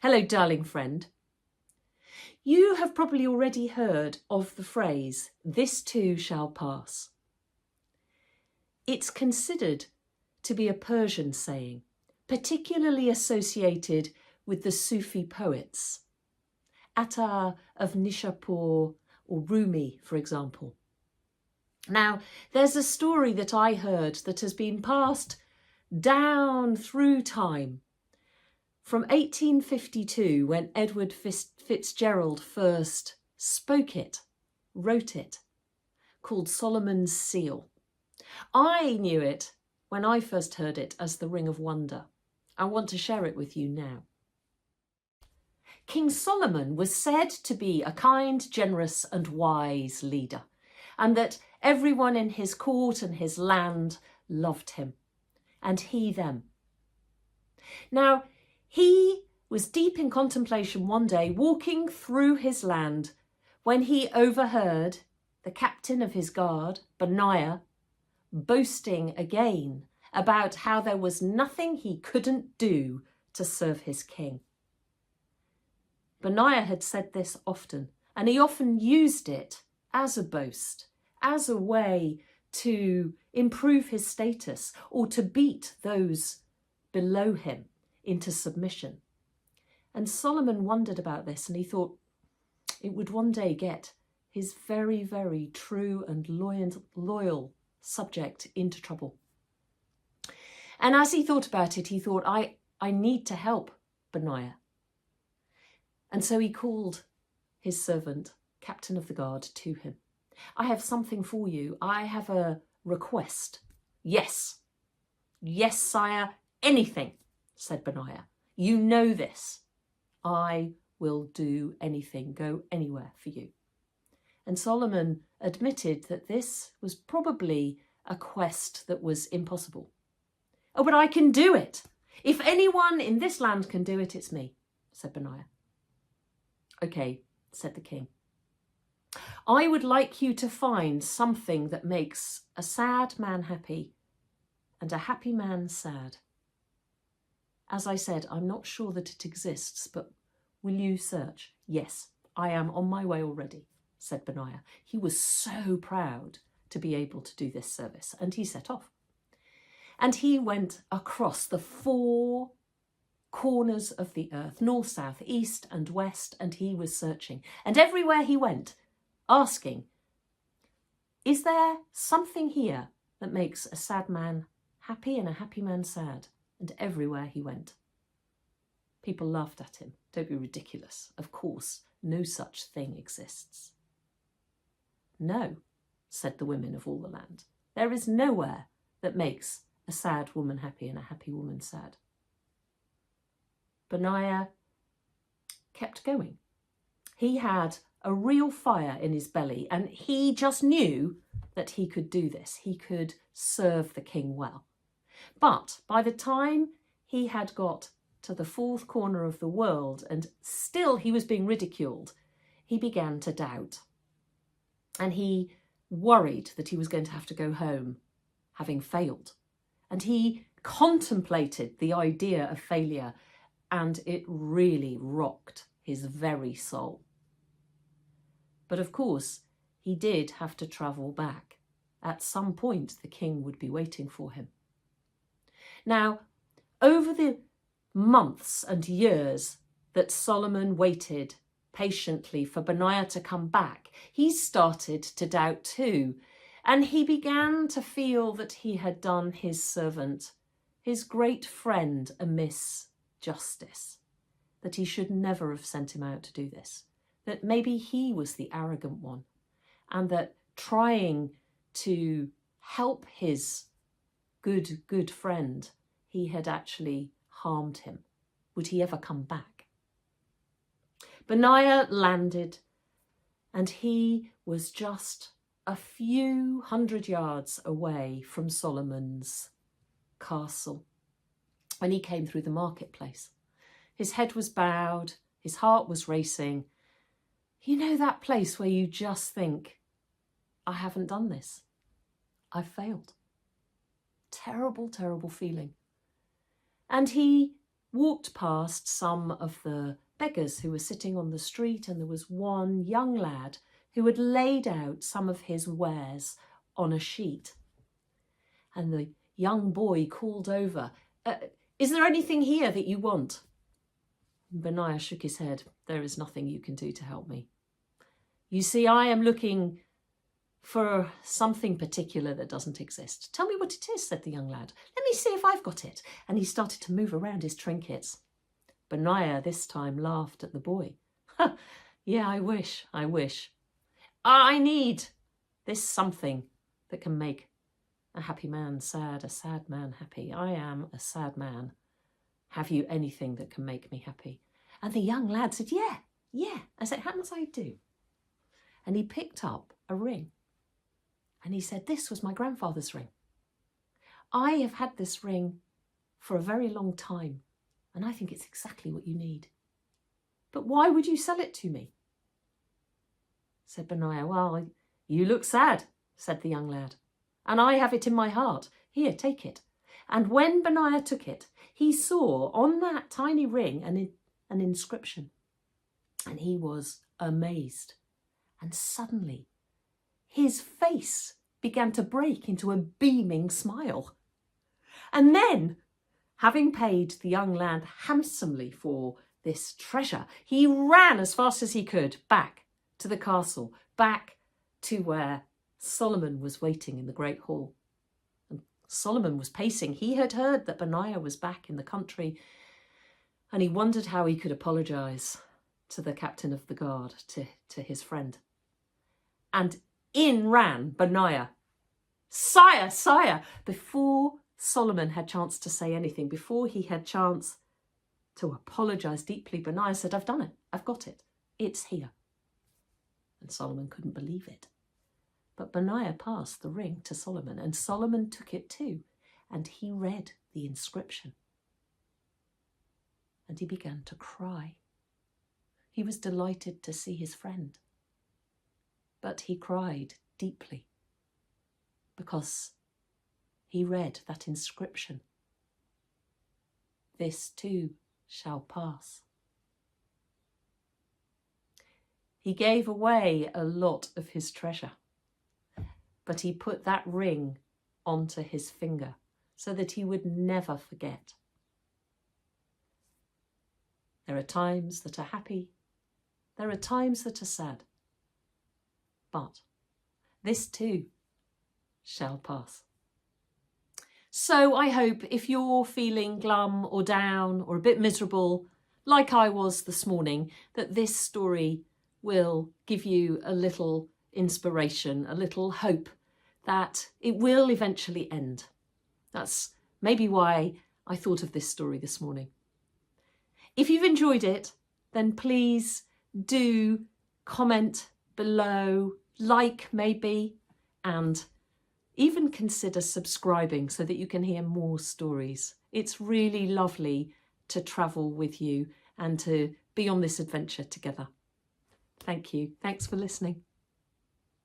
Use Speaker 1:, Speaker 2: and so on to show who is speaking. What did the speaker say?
Speaker 1: Hello, darling friend. You have probably already heard of the phrase, "this too shall pass." It's considered to be a Persian saying, particularly associated with the Sufi poets, Attar of Nishapur or Rumi, for example. Now, there's a story that I heard that has been passed down through time from 1852, when Edward Fitzgerald first spoke it, wrote it, called Solomon's Seal. I knew it when I first heard it as the Ring of Wonder. I want to share it with you now. King Solomon was said to be a kind, generous and wise leader, and that everyone in his court and his land loved him, and he them. Now, he was deep in contemplation one day, walking through his land, when he overheard the captain of his guard, Benaiah, boasting again about how there was nothing he couldn't do to serve his king. Benaiah had said this often, and he often used it as a boast, as a way to improve his status or to beat those below him into submission. And Solomon wondered about this, and he thought it would one day get his very, very true and loyal subject into trouble. And as he thought about it, he thought, I need to help Benaiah. And so he called his servant, captain of the guard, to him. I have something for you. I have a request. Yes, sire, anything, said Benaiah. You know this. I will do anything, go anywhere for you. And Solomon admitted that this was probably a quest that was impossible. Oh, but I can do it. If anyone in this land can do it, it's me, said Benaiah. Okay, said the king. I would like you to find something that makes a sad man happy and a happy man sad. As I said, I'm not sure that it exists, but will you search? Yes, I am on my way already, said Benaiah. He was so proud to be able to do this service, and he set off. And he went across the 4 corners of the earth, north, south, east and west, and he was searching. And everywhere he went, asking, is there something here that makes a sad man happy and a happy man sad? And everywhere he went, people laughed at him. Don't be ridiculous. Of course, no such thing exists. No, said the women of all the land. There is nowhere that makes a sad woman happy and a happy woman sad. Benaiah kept going. He had a real fire in his belly, and he just knew that he could do this. He could serve the king well. But by the time he had got to the 4th corner of the world, and still he was being ridiculed, he began to doubt. And he worried that he was going to have to go home, having failed. And he contemplated the idea of failure, and it really rocked his very soul. But of course, he did have to travel back. At some point, the king would be waiting for him. Now, over the months and years that Solomon waited patiently for Benaiah to come back, he started to doubt too, and he began to feel that he had done his servant, his great friend, a misjustice, that he should never have sent him out to do this, that maybe he was the arrogant one, and that trying to help his good friend, he had actually harmed him. Would he ever come back? Benaiah landed, and he was just a few hundred yards away from Solomon's castle when he came through the marketplace. His head was bowed, his heart was racing. You know that place where you just think, I haven't done this. I've failed. Terrible, terrible feeling. And he walked past some of the beggars who were sitting on the street, and there was one young lad who had laid out some of his wares on a sheet. And the young boy called over, "Is there anything here that you want?" Benaiah shook his head. "There is nothing you can do to help me. You see, I am looking for something particular that doesn't exist." "Tell me what it is," said the young lad. "Let me see if I've got it." And he started to move around his trinkets. Benaiah this time laughed at the boy. "Yeah, I wish. I need this something that can make a happy man sad, a sad man happy. I am a sad man. Have you anything that can make me happy?" And the young lad said, yeah, as it happens I do. And he picked up a ring. And he said, "This was my grandfather's ring. I have had this ring for a very long time, and I think it's exactly what you need. But why would you sell it to me?" Said Benaiah, "Well, you look sad," said the young lad, "and I have it in my heart. Here, take it." And when Benaiah took it, he saw on that tiny ring an inscription, and he was amazed. And suddenly his face began to break into a beaming smile. And then, having paid the young lad handsomely for this treasure, he ran as fast as he could back to the castle, back to where Solomon was waiting in the great hall. And Solomon was pacing. He had heard that Benaiah was back in the country, and he wondered how he could apologise to the captain of the guard, to his friend. And in ran Benaiah. "Sire, sire!" Before Solomon had chance to say anything, before he had chance to apologise deeply, Benaiah said, "I've done it. I've got it. It's here." And Solomon couldn't believe it. But Benaiah passed the ring to Solomon, and Solomon took it too, and he read the inscription. And he began to cry. He was delighted to see his friend, but he cried deeply because he read that inscription. "This too shall pass." He gave away a lot of his treasure, but he put that ring onto his finger so that he would never forget. There are times that are happy, there are times that are sad, but this too shall pass. So I hope if you're feeling glum or down or a bit miserable, like I was this morning, that this story will give you a little inspiration, a little hope that it will eventually end. That's maybe why I thought of this story this morning. If you've enjoyed it, then please do comment below, like maybe, and even consider subscribing so that you can hear more stories. It's really lovely to travel with you and to be on this adventure together. Thank you. Thanks for listening.